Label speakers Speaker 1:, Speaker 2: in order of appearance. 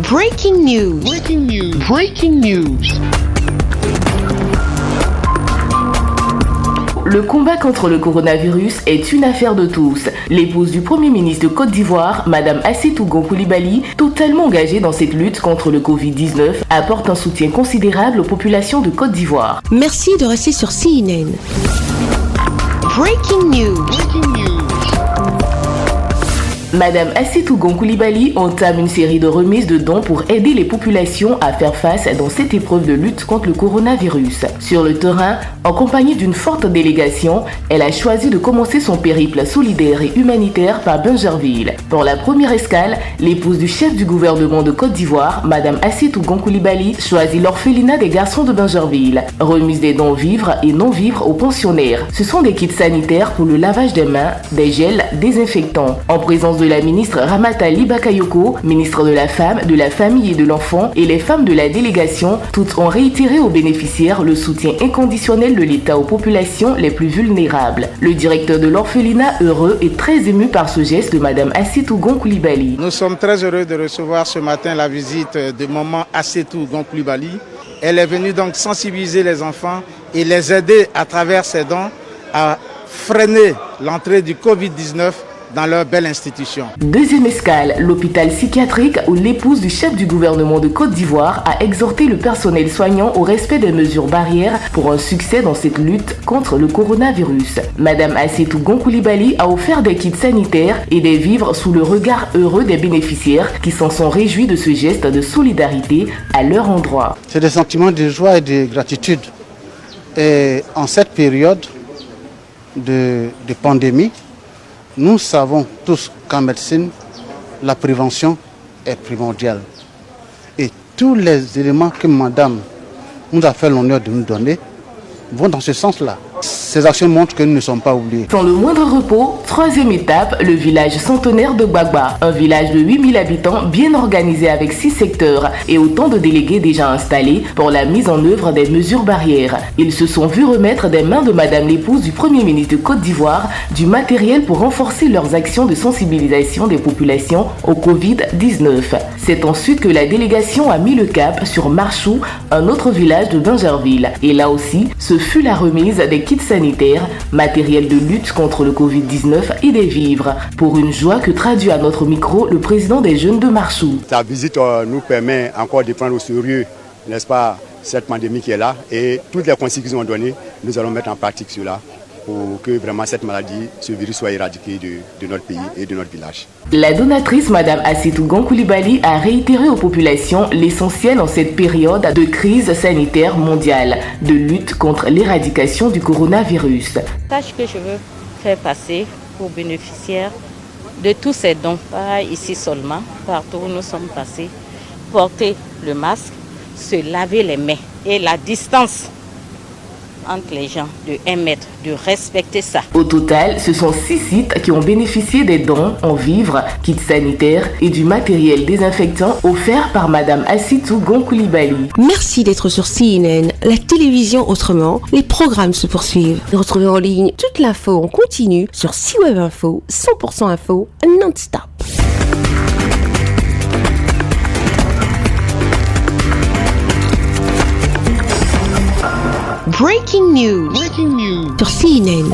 Speaker 1: Breaking news.
Speaker 2: Breaking news. Breaking news.
Speaker 3: Le combat contre le coronavirus est une affaire de tous. L'épouse du Premier ministre de Côte d'Ivoire, Mme Assetou Gon Coulibaly, totalement engagée dans cette lutte contre le Covid-19, apporte un soutien considérable aux populations de Côte d'Ivoire.
Speaker 1: Merci de rester sur CNN. Breaking news.
Speaker 2: Breaking news.
Speaker 3: Madame Assetou Gon Coulibaly entame une série de remises de dons pour aider les populations à faire face dans cette épreuve de lutte contre le coronavirus. Sur le terrain, en compagnie d'une forte délégation, elle a choisi de commencer son périple solidaire et humanitaire par Bingerville. Pour la première escale, l'épouse du chef du gouvernement de Côte d'Ivoire, Madame Assetou Gon Coulibaly, choisit l'orphelinat des garçons de Bingerville. Remise des dons vivres et non-vivres aux pensionnaires. Ce sont des kits sanitaires pour le lavage des mains, des gels désinfectants. En présence de la ministre Ramata Bakayoko, ministre de la Femme, de la Famille et de l'Enfant, et les femmes de la délégation, toutes ont réitéré aux bénéficiaires le soutien inconditionnel de l'État aux populations les plus vulnérables. Le directeur de l'orphelinat, heureux et très ému par ce geste de Madame Assetou Gon Coulibaly.
Speaker 4: Nous sommes très heureux de recevoir ce matin la visite de maman Assetou Gon Coulibaly. Elle est venue donc sensibiliser les enfants et les aider à travers ses dons à freiner l'entrée du Covid-19 dans leur belle institution.
Speaker 3: Deuxième escale, l'hôpital psychiatrique où l'épouse du chef du gouvernement de Côte d'Ivoire a exhorté le personnel soignant au respect des mesures barrières pour un succès dans cette lutte contre le coronavirus. Madame Assetou Gon Coulibaly a offert des kits sanitaires et des vivres sous le regard heureux des bénéficiaires qui s'en sont réjouis de ce geste de solidarité à leur endroit.
Speaker 5: C'est des sentiments de joie et de gratitude. Et en cette période de pandémie, nous savons tous qu'en médecine, la prévention est primordiale. Et tous les éléments que Madame nous a fait l'honneur de nous donner vont dans ce sens-là. Ces actions montrent que nous ne sommes pas oubliés.
Speaker 3: Sans le moindre repos, troisième étape, le village centenaire de Gbagba. Un village de 8000 habitants bien organisé avec 6 secteurs et autant de délégués déjà installés pour la mise en œuvre des mesures barrières. Ils se sont vus remettre des mains de Madame l'épouse du Premier ministre de Côte d'Ivoire du matériel pour renforcer leurs actions de sensibilisation des populations au Covid-19. C'est ensuite que la délégation a mis le cap sur Marchou, un autre village de Bingerville. Et là aussi, ce fut la remise des kits sanitaires, matériel de lutte contre le Covid-19 et des vivres. Pour une joie que traduit à notre micro le président des jeunes de Marchou.
Speaker 6: Sa visite nous permet encore de prendre au sérieux, n'est-ce pas, cette pandémie qui est là et toutes les consignes qu'ils ont données, nous allons mettre en pratique cela pour que vraiment cette maladie, ce virus soit éradiqué de notre pays et de notre village.
Speaker 3: La donatrice Madame Assetou Gon Coulibaly a réitéré aux populations l'essentiel en cette période de crise sanitaire mondiale, de lutte contre l'éradication du coronavirus.
Speaker 7: Tâche que je veux faire passer aux bénéficiaires de tous ces dons, pas ici seulement, partout où nous sommes passés, porter le masque, se laver les mains et la distance entre les gens de 1 mètre, de respecter ça.
Speaker 3: Au total, ce sont 6 sites qui ont bénéficié des dons en vivres, kits sanitaires et du matériel désinfectant offert par Madame Assetou Gon Coulibaly.
Speaker 1: Merci d'être sur CNN, la télévision autrement. Les programmes se poursuivent. Retrouvez en ligne toute l'info en continu sur C-Web Info, 100% info, non-stop. Breaking news.
Speaker 2: Breaking news.
Speaker 1: Sur CNN.